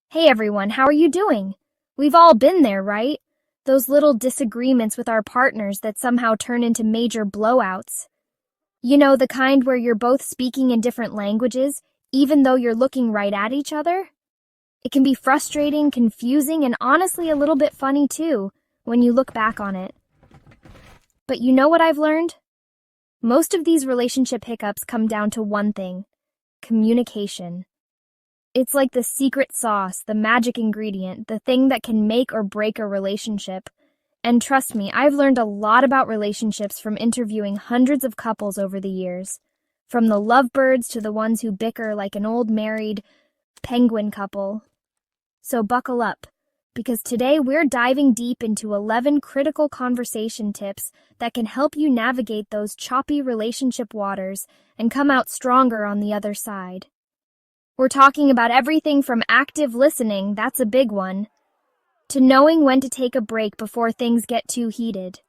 Hey everyone, how are you doing? We've all been there, right? Those little disagreements with our partners that somehow turn into major blowouts. You know, the kind where you're both speaking in different languages, even though you're looking right at each other? It can be frustrating, confusing, and honestly a little bit funny too, when you look back on it. But you know what I've learned? Most of these relationship hiccups come down to one thing: communication. It's like the secret sauce, the magic ingredient, the thing that can make or break a relationship. And trust me, I've learned a lot about relationships from interviewing hundreds of couples over the years. From the lovebirds to the ones who bicker like an old married penguin couple. So buckle up, because today we're diving deep into 11 critical conversation tips that can help you navigate those choppy relationship waters and come out stronger on the other side. We're talking about everything from active listening, that's a big one, to knowing when to take a break before things get too heated.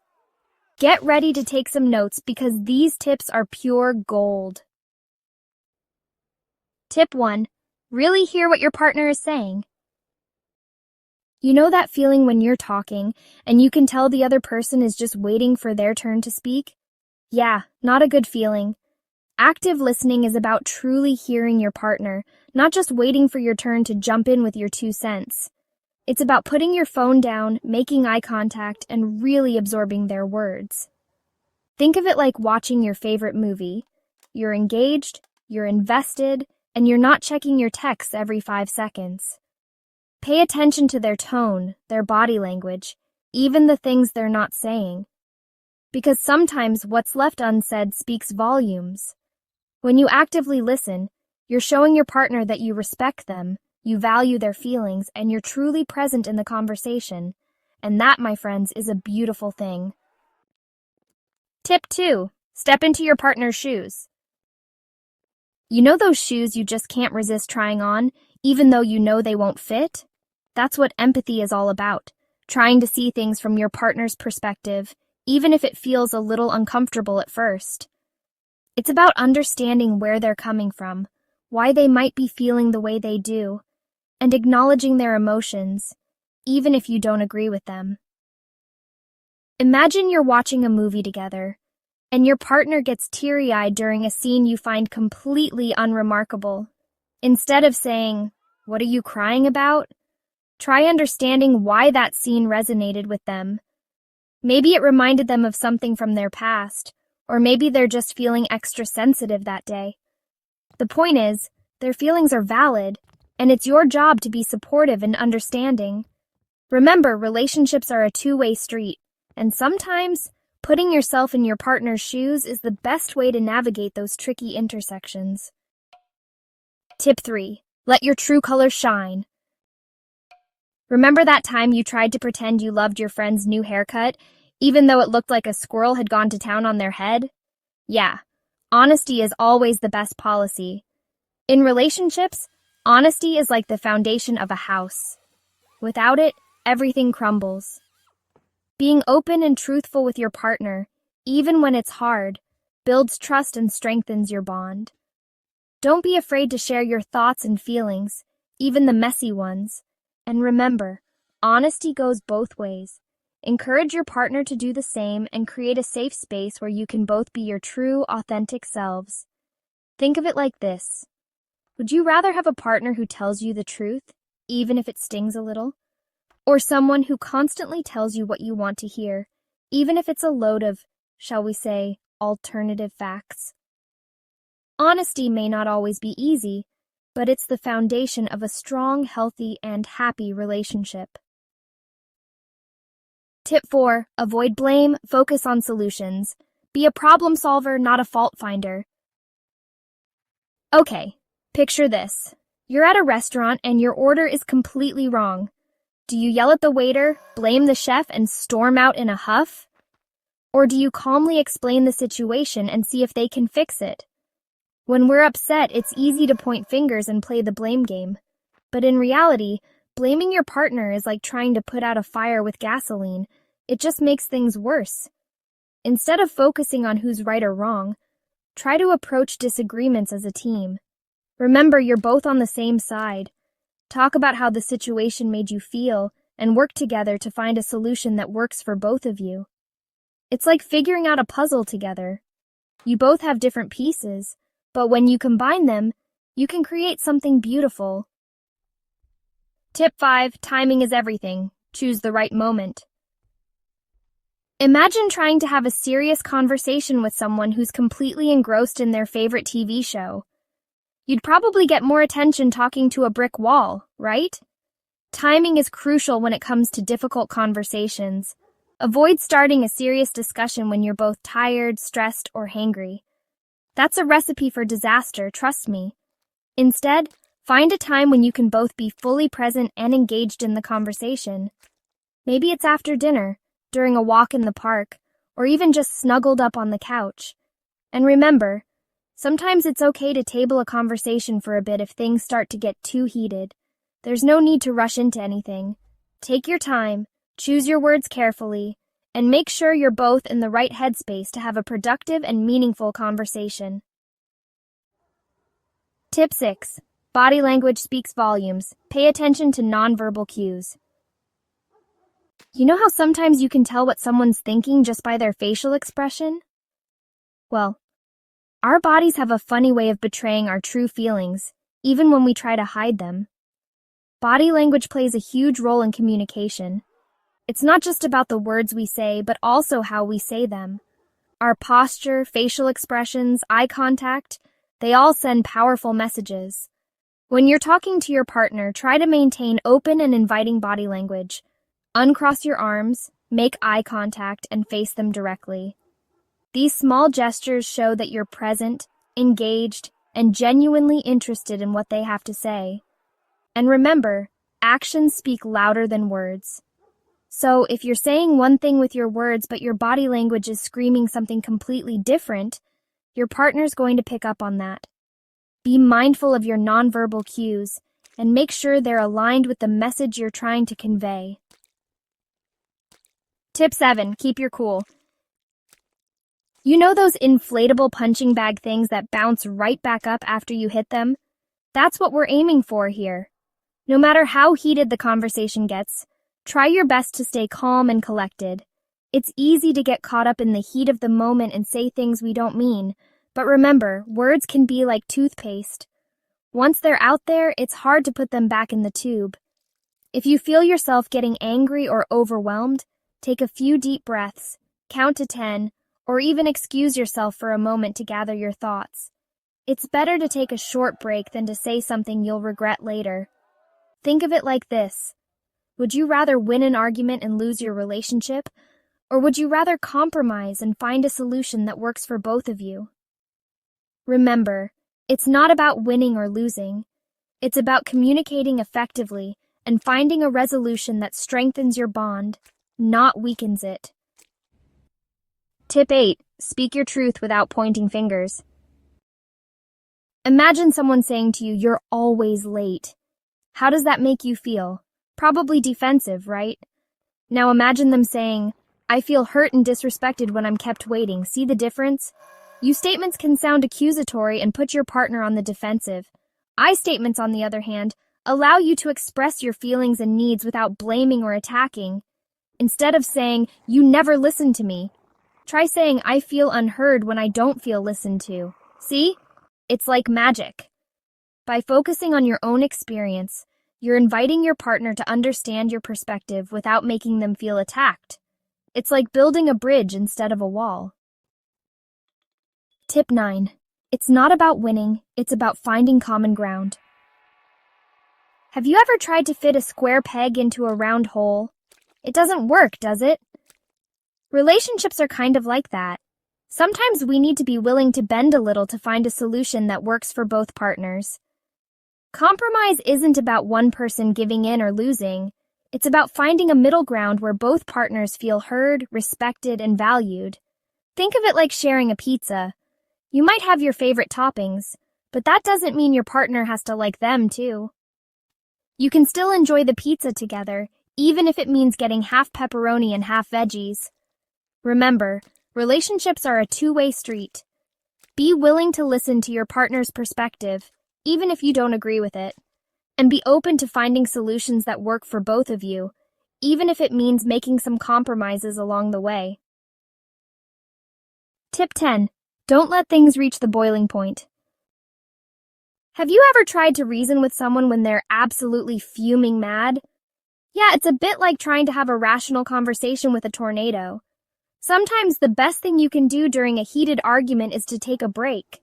Get ready to take some notes because these tips are pure gold. Tip 1. Really hear what your partner is saying. You know that feeling when you're talking and you can tell the other person is just waiting for their turn to speak? Yeah, not a good feeling. Active listening is about truly hearing your partner, not just waiting for your turn to jump in with your 2 cents. It's about putting your phone down, making eye contact, and really absorbing their words. Think of it like watching your favorite movie. You're engaged, you're invested, and you're not checking your texts every 5 seconds. Pay attention to their tone, their body language, even the things they're not saying. Because sometimes what's left unsaid speaks volumes. When you actively listen, you're showing your partner that you respect them, you value their feelings, and you're truly present in the conversation. And that, my friends, is a beautiful thing. Tip 2. Step into your partner's shoes. You know those shoes you just can't resist trying on, even though you know they won't fit? That's what empathy is all about, trying to see things from your partner's perspective, even if it feels a little uncomfortable at first. It's about understanding where they're coming from, why they might be feeling the way they do, and acknowledging their emotions, even if you don't agree with them. Imagine you're watching a movie together, and your partner gets teary-eyed during a scene you find completely unremarkable. Instead of saying, "What are you crying about?" try understanding why that scene resonated with them. Maybe it reminded them of something from their past, or maybe they're just feeling extra sensitive that day. The point is, their feelings are valid, and it's your job to be supportive and understanding. Remember, relationships are a two-way street, and sometimes putting yourself in your partner's shoes is the best way to navigate those tricky intersections. Tip 3. Let your true colors shine. Remember that time you tried to pretend you loved your friend's new haircut, even though it looked like a squirrel had gone to town on their head? Yeah, honesty is always the best policy. In relationships, honesty is like the foundation of a house. Without it, everything crumbles. Being open and truthful with your partner, even when it's hard, builds trust and strengthens your bond. Don't be afraid to share your thoughts and feelings, even the messy ones. And remember, honesty goes both ways. Encourage your partner to do the same and create a safe space where you can both be your true, authentic selves. Think of it like this. Would you rather have a partner who tells you the truth, even if it stings a little? Or someone who constantly tells you what you want to hear, even if it's a load of, shall we say, alternative facts? Honesty may not always be easy, but it's the foundation of a strong, healthy, and happy relationship. Tip 4. Avoid blame, focus on solutions. Be a problem solver, not a fault finder. Okay, picture this. You're at a restaurant and your order is completely wrong. Do you yell at the waiter, blame the chef, and storm out in a huff? Or do you calmly explain the situation and see if they can fix it? When we're upset, it's easy to point fingers and play the blame game. But in reality, blaming your partner is like trying to put out a fire with gasoline. It just makes things worse. Instead of focusing on who's right or wrong, try to approach disagreements as a team. Remember, you're both on the same side. Talk about how the situation made you feel and work together to find a solution that works for both of you. It's like figuring out a puzzle together. You both have different pieces, but when you combine them, you can create something beautiful. Tip 5. Timing is everything. Choose the right moment. Imagine trying to have a serious conversation with someone who's completely engrossed in their favorite TV show. You'd probably get more attention talking to a brick wall, right? Timing is crucial when it comes to difficult conversations. Avoid starting a serious discussion when you're both tired, stressed, or hangry. That's a recipe for disaster, trust me. Instead, find a time when you can both be fully present and engaged in the conversation. Maybe it's after dinner, during a walk in the park, or even just snuggled up on the couch. And remember, sometimes it's okay to table a conversation for a bit if things start to get too heated. There's no need to rush into anything. Take your time, choose your words carefully, and make sure you're both in the right headspace to have a productive and meaningful conversation. Tip 6. Body language speaks volumes. Pay attention to nonverbal cues. You know how sometimes you can tell what someone's thinking just by their facial expression? Well, our bodies have a funny way of betraying our true feelings, even when we try to hide them. Body language plays a huge role in communication. It's not just about the words we say, but also how we say them. Our posture, facial expressions, eye contact, they all send powerful messages. When you're talking to your partner, try to maintain open and inviting body language. Uncross your arms, make eye contact, and face them directly. These small gestures show that you're present, engaged, and genuinely interested in what they have to say. And remember, actions speak louder than words. So if you're saying one thing with your words but your body language is screaming something completely different, your partner's going to pick up on that. Be mindful of your nonverbal cues and make sure they're aligned with the message you're trying to convey. Tip 7. Keep your cool. You know those inflatable punching bag things that bounce right back up after you hit them? That's what we're aiming for here. No matter how heated the conversation gets, try your best to stay calm and collected. It's easy to get caught up in the heat of the moment and say things we don't mean, but remember, words can be like toothpaste. Once they're out there, it's hard to put them back in the tube. If you feel yourself getting angry or overwhelmed, take a few deep breaths, count to 10, or even excuse yourself for a moment to gather your thoughts. It's better to take a short break than to say something you'll regret later. Think of it like this. Would you rather win an argument and lose your relationship, or would you rather compromise and find a solution that works for both of you? Remember, it's not about winning or losing. It's about communicating effectively and finding a resolution that strengthens your bond, not weakens it. Tip 8. Speak your truth without pointing fingers. Imagine someone saying to you, "You're always late." How does that make you feel? Probably defensive, right? Now imagine them saying, "I feel hurt and disrespected when I'm kept waiting." See the difference? You statements can sound accusatory and put your partner on the defensive. I statements, on the other hand, allow you to express your feelings and needs without blaming or attacking. Instead of saying, "You never listen to me," try saying, "I feel unheard when I don't feel listened to." See? It's like magic. By focusing on your own experience, you're inviting your partner to understand your perspective without making them feel attacked. It's like building a bridge instead of a wall. Tip 9. It's not about winning, it's about finding common ground. Have you ever tried to fit a square peg into a round hole? It doesn't work, does it? Relationships are kind of like that. Sometimes we need to be willing to bend a little to find a solution that works for both partners. Compromise isn't about one person giving in or losing. It's about finding a middle ground where both partners feel heard, respected, and valued. Think of it like sharing a pizza. You might have your favorite toppings, but that doesn't mean your partner has to like them too. You can still enjoy the pizza together, even if it means getting half pepperoni and half veggies. Remember, relationships are a two-way street. Be willing to listen to your partner's perspective, even if you don't agree with it. and be open to finding solutions that work for both of you, even if it means making some compromises along the way. Tip 10. Don't let things reach the boiling point. Have you ever tried to reason with someone when they're absolutely fuming mad? Yeah, it's a bit like trying to have a rational conversation with a tornado. Sometimes the best thing you can do during a heated argument is to take a break.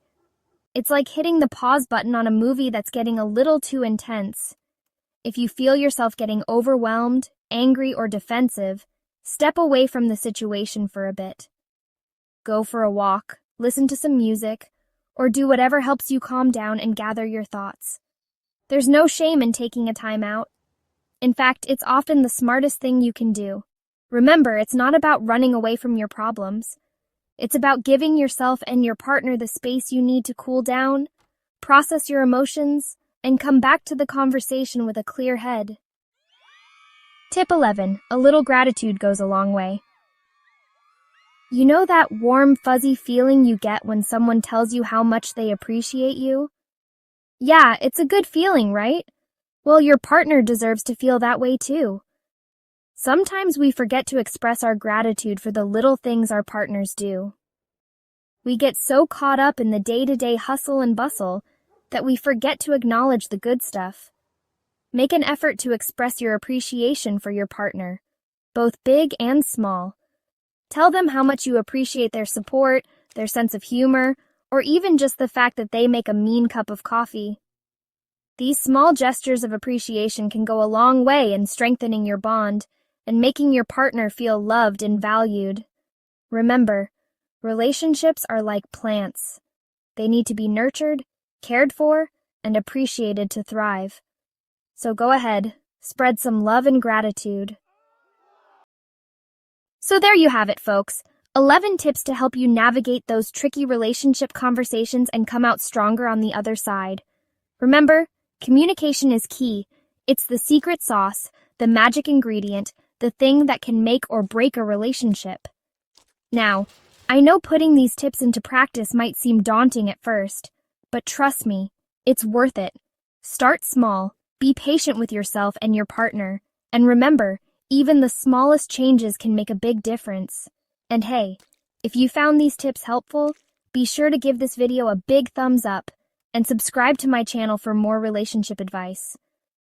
It's like hitting the pause button on a movie that's getting a little too intense. If you feel yourself getting overwhelmed, angry, or defensive, step away from the situation for a bit. Go for a walk, listen to some music, or do whatever helps you calm down and gather your thoughts. There's no shame in taking a time out. In fact, it's often the smartest thing you can do. Remember, it's not about running away from your problems. It's about giving yourself and your partner the space you need to cool down, process your emotions, and come back to the conversation with a clear head. Tip 11. A little gratitude goes a long way. You know that warm, fuzzy feeling you get when someone tells you how much they appreciate you? Yeah, it's a good feeling, right? Well, your partner deserves to feel that way too. Sometimes we forget to express our gratitude for the little things our partners do. We get so caught up in the day-to-day hustle and bustle that we forget to acknowledge the good stuff. Make an effort to express your appreciation for your partner, both big and small. Tell them how much you appreciate their support, their sense of humor, or even just the fact that they make a mean cup of coffee. These small gestures of appreciation can go a long way in strengthening your bond and making your partner feel loved and valued. Remember, relationships are like plants. They need to be nurtured, cared for, and appreciated to thrive. So go ahead, spread some love and gratitude. So there you have it, folks. 11 tips to help you navigate those tricky relationship conversations and come out stronger on the other side. Remember, communication is key. It's the secret sauce, the magic ingredient, the thing that can make or break a relationship. Now, I know putting these tips into practice might seem daunting at first, but trust me, it's worth it. Start small, be patient with yourself and your partner, and remember, even the smallest changes can make a big difference. And hey, if you found these tips helpful, be sure to give this video a big thumbs up and subscribe to my channel for more relationship advice.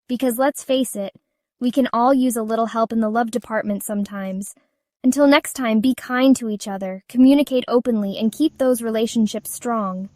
Because let's face it, we can all use a little help in the love department sometimes. Until next time, be kind to each other, communicate openly, and keep those relationships strong.